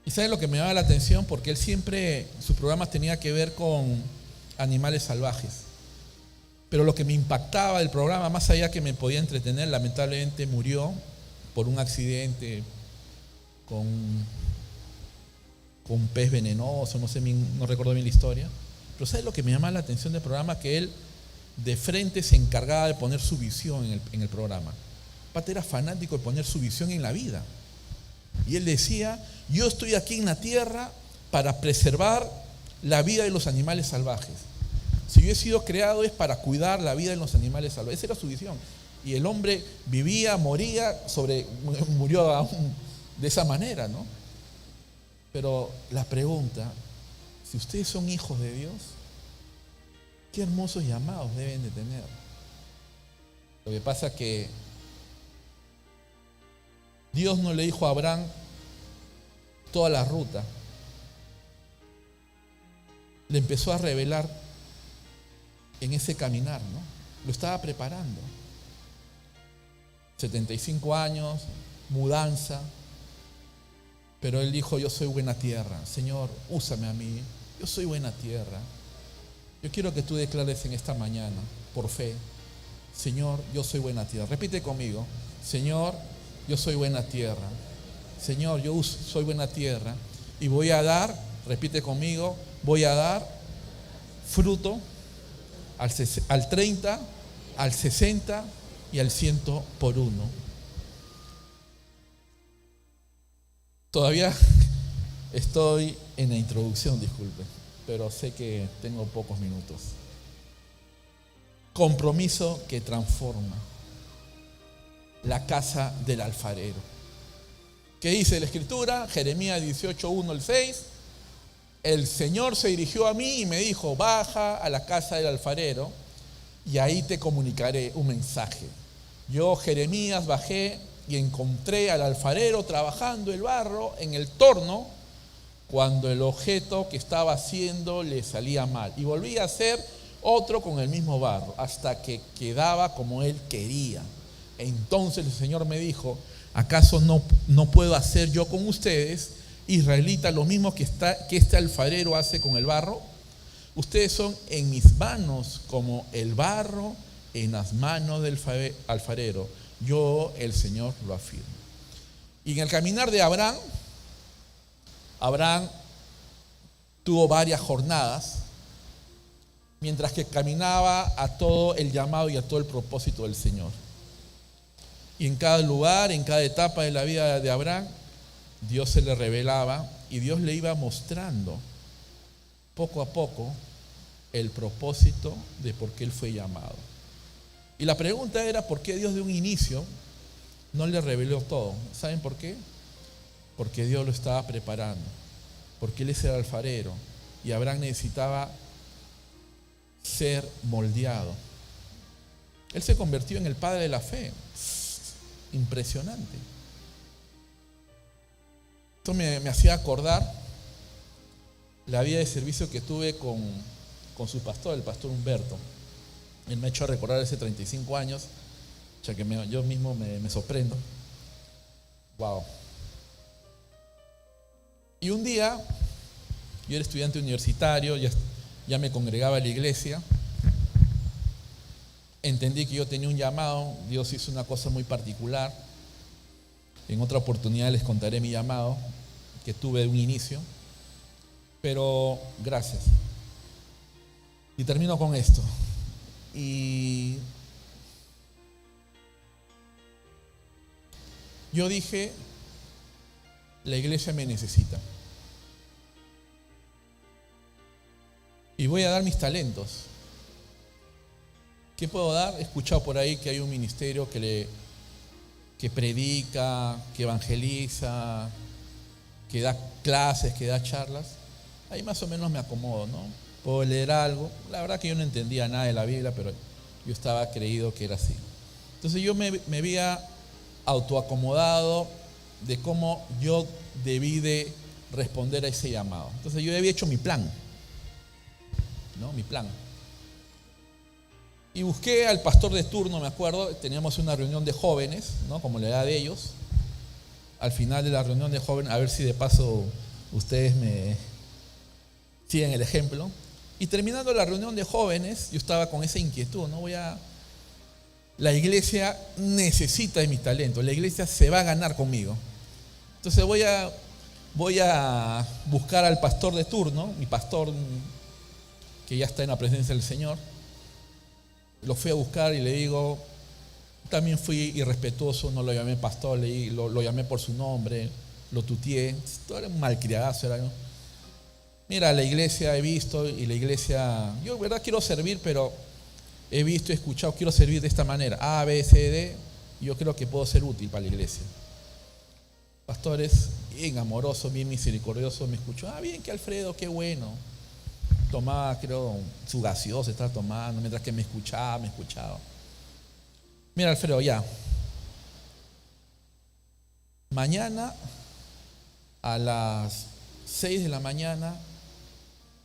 ¿Y saben lo que me llamaba la atención? Porque él siempre, sus programas tenía que ver con animales salvajes. Pero lo que me impactaba del programa, más allá que me podía entretener, lamentablemente murió por un accidente con un pez venenoso, no recuerdo bien la historia. Pero ¿sabes lo que me llamaba la atención del programa? Que él de frente se encargaba de poner su visión en el programa. Pate era fanático de poner su visión en la vida. Y él decía, yo estoy aquí en la tierra para preservar la vida de los animales salvajes. Si yo he sido creado es para cuidar la vida de los animales salvajes. Esa era su visión. Y el hombre vivía, moría, murió aún de esa manera, ¿no? Pero la pregunta, si ustedes son hijos de Dios, qué hermosos llamados deben de tener. Lo que pasa es que Dios no le dijo a Abraham toda la ruta. Le empezó a revelar en ese caminar, ¿no? Lo estaba preparando. 75 años, mudanza. Pero él dijo, yo soy buena tierra. Señor, úsame a mí. Yo soy buena tierra. Yo quiero que tú declares en esta mañana, por fe, Señor, yo soy buena tierra. Repite conmigo, Señor, yo soy buena tierra. Señor, yo soy buena tierra. Y voy a dar, repite conmigo, voy a dar fruto al 30, al 60 y al 100 por uno. Todavía estoy en la introducción, disculpe, pero sé que tengo pocos minutos. Compromiso que transforma. La casa del alfarero. ¿Qué dice la Escritura? Jeremías 18, 1 al 6. El Señor se dirigió a mí y me dijo, baja a la casa del alfarero y ahí te comunicaré un mensaje. Yo, Jeremías, bajé y encontré al alfarero trabajando el barro en el torno cuando el objeto que estaba haciendo le salía mal. Y volví a hacer otro con el mismo barro hasta que quedaba como él quería. Entonces el Señor me dijo, ¿acaso no puedo hacer yo con ustedes, israelitas, lo mismo que este alfarero hace con el barro? Ustedes son en mis manos como el barro en las manos del alfarero. Yo, el Señor, lo afirmo. Y en el caminar de Abraham tuvo varias jornadas, mientras que caminaba a todo el llamado y a todo el propósito del Señor. Y en cada lugar, en cada etapa de la vida de Abraham, Dios se le revelaba y Dios le iba mostrando poco a poco el propósito de por qué él fue llamado. Y la pregunta era, ¿por qué Dios de un inicio no le reveló todo? ¿Saben por qué? Porque Dios lo estaba preparando, porque él es el alfarero y Abraham necesitaba ser moldeado. Él se convirtió en el padre de la fe. Impresionante. Esto me hacía acordar la vida de servicio que tuve con su pastor, el pastor Humberto. Él me ha hecho recordar hace 35 años, ya que yo mismo me sorprendo. Wow. Y un día, yo era estudiante universitario, ya me congregaba en la iglesia. Entendí que yo tenía un llamado. Dios hizo una cosa muy particular. En otra oportunidad les contaré mi llamado que tuve de un inicio. Pero gracias. Y termino con esto. Y yo dije, la iglesia me necesita. Y voy a dar mis talentos. ¿Qué puedo dar? He escuchado por ahí que hay un ministerio que predica, que evangeliza, que da clases, que da charlas, ahí más o menos me acomodo, ¿no? Puedo leer algo. La verdad que yo no entendía nada de la Biblia, pero yo estaba creído que era así. Entonces yo me había autoacomodado de cómo yo debí de responder a ese llamado. Entonces yo había hecho mi plan, ¿no? Mi plan. Y busqué al pastor de turno, me acuerdo, teníamos una reunión de jóvenes, ¿no? Como la edad de ellos. Al final de la reunión de jóvenes, a ver si de paso ustedes me siguen el ejemplo. Y terminando la reunión de jóvenes, yo estaba con esa inquietud, ¿no? La iglesia necesita de mis talentos, la iglesia se va a ganar conmigo. Entonces voy a buscar al pastor de turno, mi pastor que ya está en la presencia del Señor. Lo fui a buscar y le digo, también fui irrespetuoso, no lo llamé pastor, lo llamé por su nombre, lo tuteé, todo era un malcriadazo, era, ¿no? Mira, la iglesia he visto y la iglesia, yo verdad quiero servir, pero he visto y escuchado, quiero servir de esta manera, A, B, C, D, y yo creo que puedo ser útil para la iglesia. Pastores, bien amoroso, bien misericordioso, me escuchó, bien, que Alfredo, qué bueno. Tomaba, creo, su gaseosa, estaba tomando, mientras que me escuchaba. Mira, Alfredo, ya. Mañana a las 6 de la mañana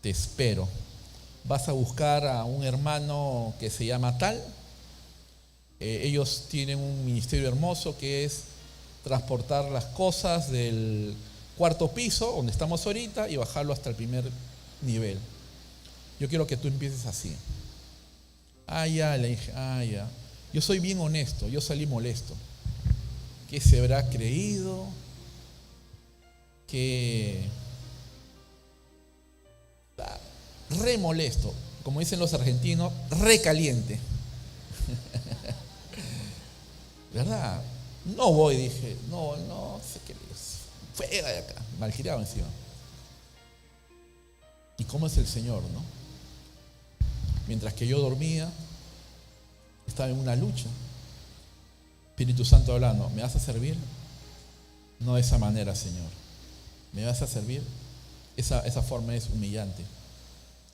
te espero. Vas a buscar a un hermano que se llama tal. Ellos tienen un ministerio hermoso que es transportar las cosas del cuarto piso, donde estamos ahorita, y bajarlo hasta el primer nivel. Yo quiero que tú empieces así. Ya, le dije, ya. Yo soy bien honesto, yo salí molesto. ¿Qué se habrá creído? Que re molesto, como dicen los argentinos, re caliente. ¿Verdad? No voy, dije, no sé qué es. Fuera de acá, malgirado encima. ¿Y cómo es el Señor, no? Mientras que yo dormía, estaba en una lucha. Espíritu Santo hablando, ¿me vas a servir? No de esa manera, Señor. ¿Me vas a servir? Esa forma es humillante.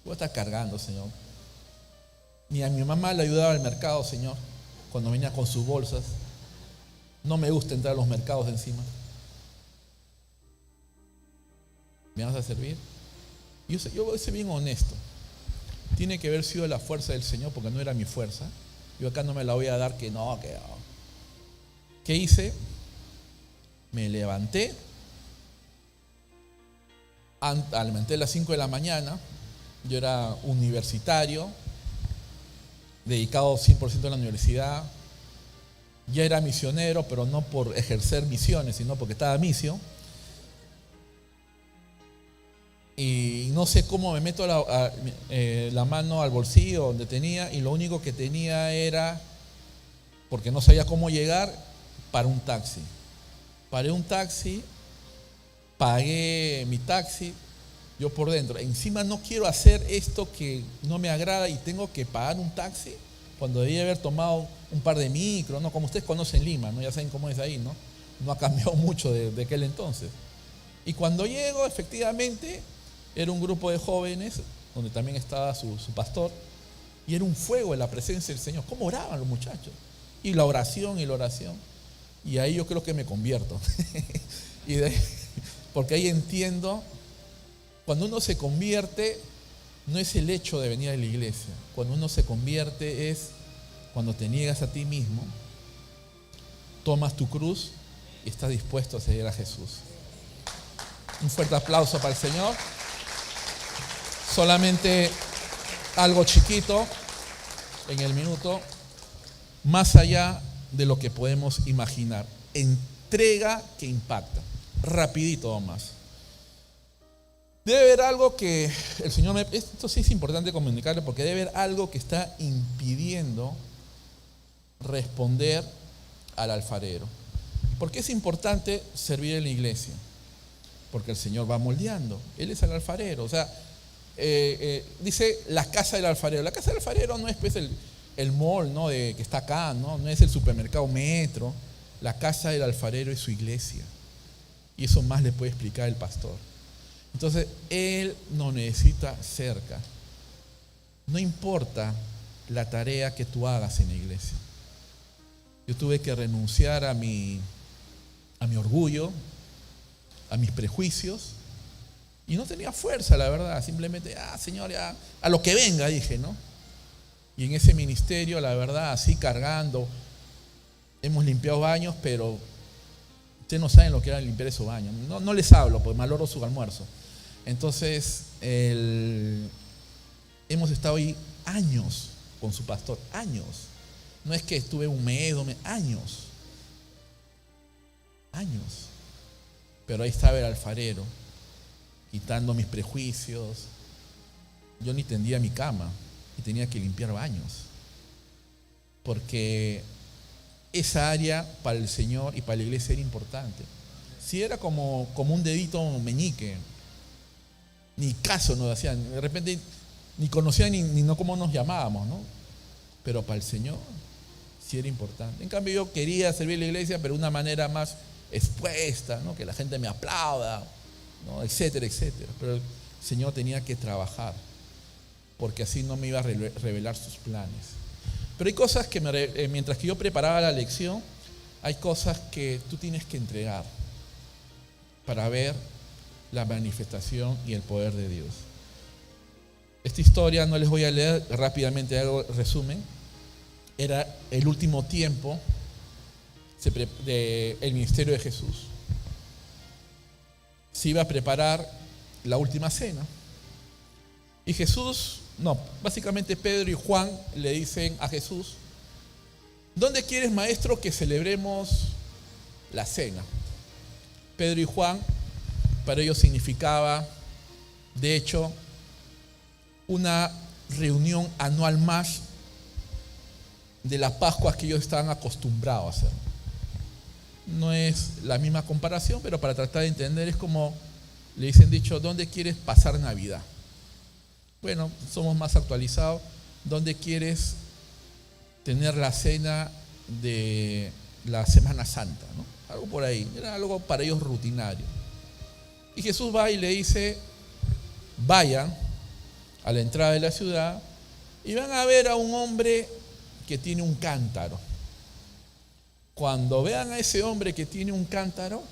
Voy a estar cargando, Señor. Ni a mi mamá le ayudaba al mercado, Señor, cuando venía con sus bolsas. No me gusta entrar a los mercados de encima. ¿Me vas a servir? Yo voy a ser bien honesto. Tiene que haber sido la fuerza del Señor, porque no era mi fuerza. Yo acá no me la voy a dar que no. ¿Qué hice? Me levanté. Alimenté a las 5 de la mañana. Yo era universitario, dedicado 100% a la universidad. Ya era misionero, pero no por ejercer misiones, sino porque estaba misio. Y no sé cómo me meto la mano al bolsillo donde tenía, y lo único que tenía era, porque no sabía cómo llegar, para un taxi. Paré un taxi, pagué mi taxi, yo por dentro. Encima no quiero hacer esto que no me agrada y tengo que pagar un taxi cuando debía haber tomado un par de micros, ¿no? Como ustedes conocen Lima, ¿no? Ya saben cómo es ahí, ¿no? No ha cambiado mucho de aquel entonces. Y cuando llego, efectivamente, era un grupo de jóvenes, donde también estaba su pastor, y era un fuego en la presencia del Señor. ¿Cómo oraban los muchachos? Y la oración. Y ahí yo creo que me convierto. Porque ahí entiendo, cuando uno se convierte, no es el hecho de venir a la iglesia. Cuando uno se convierte es cuando te niegas a ti mismo, tomas tu cruz y estás dispuesto a seguir a Jesús. Un fuerte aplauso para el Señor. Solamente algo chiquito en el minuto, más allá de lo que podemos imaginar. Entrega que impacta. Rapidito más. Debe haber algo que el Señor esto sí es importante comunicarle, porque debe haber algo que está impidiendo responder al alfarero. ¿Por qué es importante servir en la iglesia? Porque el Señor va moldeando. Él es el alfarero. O sea, dice la casa del alfarero. La casa del alfarero no es pues el mall, ¿no? Que está acá, ¿no? No es el supermercado Metro. La casa del alfarero es su iglesia. Y eso más le puede explicar el pastor. Entonces, él nos necesita cerca. No importa la tarea que tú hagas en la iglesia. Yo tuve que renunciar a mi orgullo, a mis prejuicios, y no tenía fuerza, la verdad. Simplemente, Señor, ya, a lo que venga, dije, ¿no? Y en ese ministerio, la verdad, así cargando, hemos limpiado baños, pero ustedes no saben lo que era limpiar esos baños. No les hablo, porque maloro su almuerzo. Entonces, hemos estado ahí años con su pastor, años. No es que estuve un mes, 2 meses, años. Pero ahí estaba el alfarero, quitando mis prejuicios. Yo ni tendía mi cama y tenía que limpiar baños. Porque esa área para el Señor y para la iglesia era importante. Si era como un dedito meñique, ni caso nos hacían. De repente ni conocían ni no cómo nos llamábamos, ¿no? Pero para el Señor sí era importante. En cambio, yo quería servir a la iglesia, pero de una manera más expuesta, ¿no? Que la gente me aplauda, ¿no? Etcétera, etcétera. Pero el Señor tenía que trabajar, porque así no me iba a revelar sus planes. Pero hay cosas que mientras que yo preparaba la lección, hay cosas que tú tienes que entregar para ver la manifestación y el poder de Dios. Esta historia no les voy a leer rápidamente, hago resumen. Era el último tiempo del ministerio de Jesús. Se iba a preparar la última cena. Y básicamente Pedro y Juan le dicen a Jesús: ¿dónde quieres, maestro, que celebremos la cena? Pedro y Juan, para ellos significaba, de hecho, una reunión anual más de las Pascuas que ellos estaban acostumbrados a hacer. No es la misma comparación, pero para tratar de entender es como le dicen dicho: ¿dónde quieres pasar Navidad? Bueno, somos más actualizados. ¿Dónde quieres tener la cena de la Semana Santa, ¿no? Algo por ahí, era algo para ellos rutinario. Y Jesús va y le dice: vayan a la entrada de la ciudad y van a ver a un hombre que tiene un cántaro. Cuando vean a ese hombre que tiene un cántaro,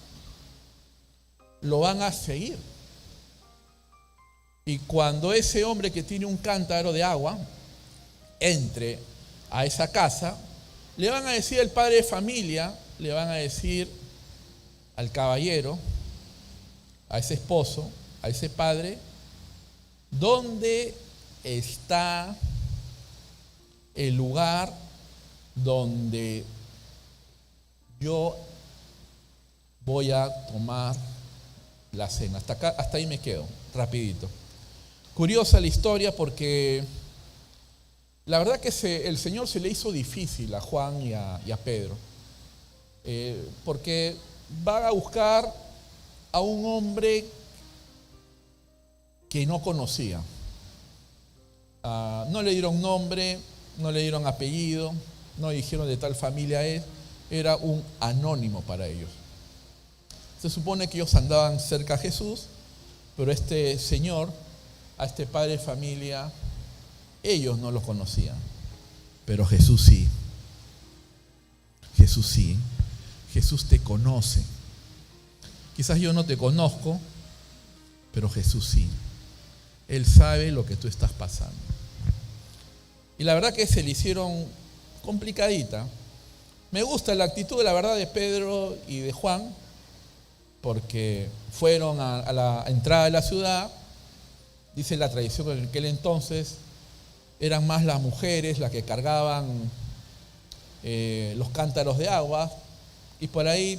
lo van a seguir. Y cuando ese hombre que tiene un cántaro de agua entre a esa casa, le van a decir al padre de familia, le van a decir al caballero, a ese esposo, a ese padre: ¿dónde está el lugar donde yo voy a tomar la cena? Hasta ahí me quedo, rapidito. Curiosa la historia, porque la verdad que el Señor se le hizo difícil a Juan y a Pedro, porque van a buscar a un hombre que no conocía. No le dieron nombre, no le dieron apellido, no dijeron de tal familia es. Era un anónimo para ellos. Se supone que ellos andaban cerca a Jesús, pero este señor, a este padre de familia, ellos no lo conocían. Pero Jesús sí. Jesús sí. Jesús te conoce. Quizás yo no te conozco, pero Jesús sí. Él sabe lo que tú estás pasando. Y la verdad que se le hicieron complicadita. Me gusta la actitud, la verdad, de Pedro y de Juan, porque fueron a la entrada de la ciudad. Dice la tradición que en aquel entonces eran más las mujeres las que cargaban los cántaros de agua, y por ahí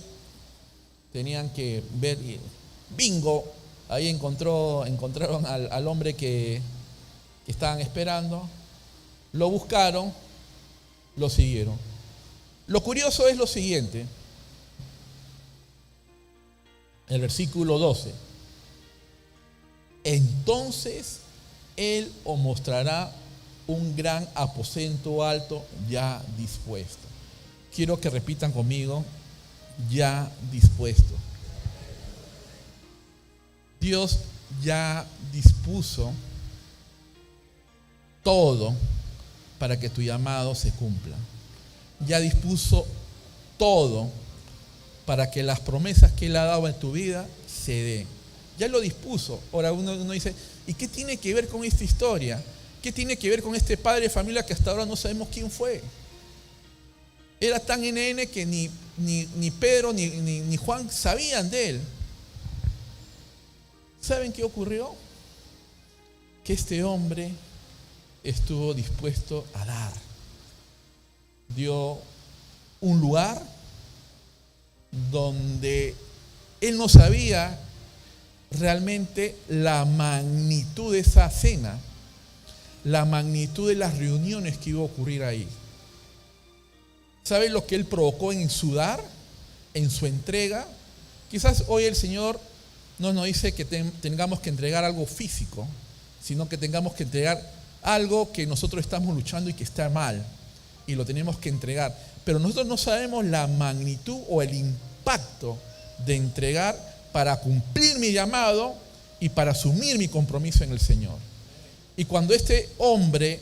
tenían que ver. Bingo, ahí encontraron al hombre que estaban esperando, lo buscaron, lo siguieron. Lo curioso es lo siguiente, el versículo 12: entonces Él os mostrará un gran aposento alto ya dispuesto. Quiero que repitan conmigo: ya dispuesto. Dios ya dispuso todo para que tu llamado se cumpla. Ya dispuso todo para que las promesas que Él ha dado en tu vida se den. Ya lo dispuso. Ahora uno dice, ¿y qué tiene que ver con esta historia? ¿Qué tiene que ver con este padre de familia que hasta ahora no sabemos quién fue? Era tan NN que ni Pedro ni Juan sabían de él. ¿Saben qué ocurrió? Que este hombre estuvo dispuesto a dar. Dio un lugar donde él no sabía realmente la magnitud de esa cena, la magnitud de las reuniones que iba a ocurrir ahí. ¿Sabe lo que él provocó en su dar, en su entrega? Quizás hoy el Señor no nos dice que tengamos que entregar algo físico, sino que tengamos que entregar algo que nosotros estamos luchando y que está mal, y lo tenemos que entregar. Pero nosotros no sabemos la magnitud o el impacto de entregar para cumplir mi llamado y para asumir mi compromiso en el Señor. Y cuando este hombre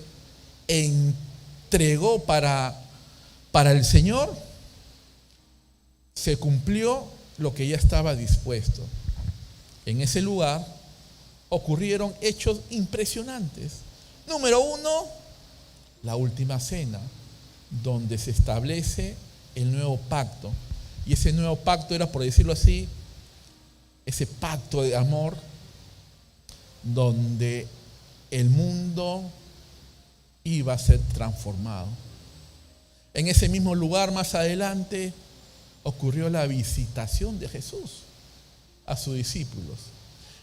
entregó para el Señor, se cumplió lo que ya estaba dispuesto. En ese lugar ocurrieron hechos impresionantes. Número 1, la última cena, donde se establece el nuevo pacto. Y ese nuevo pacto era, por decirlo así, ese pacto de amor donde el mundo iba a ser transformado. En ese mismo lugar, más adelante, ocurrió la visitación de Jesús a sus discípulos.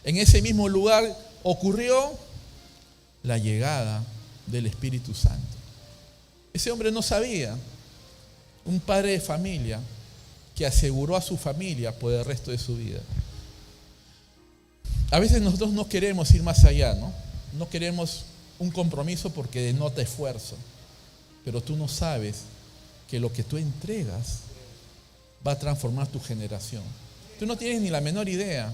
En ese mismo lugar ocurrió la llegada del Espíritu Santo. Ese hombre no sabía, un padre de familia que aseguró a su familia por el resto de su vida. A veces nosotros no queremos ir más allá, ¿no? No queremos un compromiso porque denota esfuerzo, pero tú no sabes que lo que tú entregas va a transformar tu generación. Tú no tienes ni la menor idea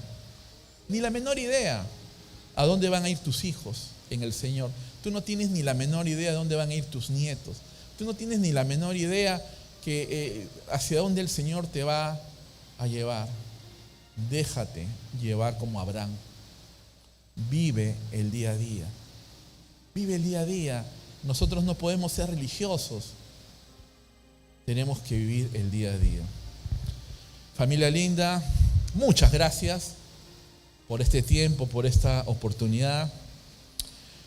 a dónde van a ir tus hijos en el Señor. Tú no tienes ni la menor idea de dónde van a ir tus nietos. Tú no tienes ni la menor idea hacia dónde el Señor te va a llevar. Déjate llevar como Abraham. Vive el día a día. Vive el día a día. Nosotros no podemos ser religiosos. Tenemos que vivir el día a día. Familia linda, muchas gracias por este tiempo, por esta oportunidad.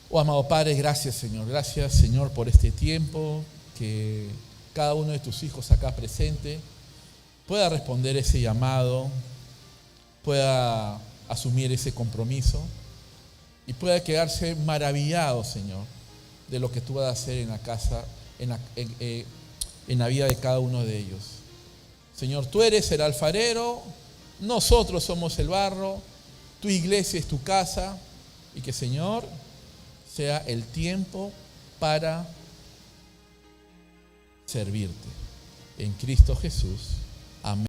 Oh, amado Padre, gracias Señor. Gracias Señor por este tiempo, que cada uno de tus hijos acá presente pueda responder ese llamado, pueda asumir ese compromiso y pueda quedarse maravillado, Señor, de lo que tú vas a hacer en la casa, en la vida de cada uno de ellos. Señor, tú eres el alfarero, nosotros somos el barro, tu iglesia es tu casa, y que, Señor, sea el tiempo para servirte. En Cristo Jesús. Amén.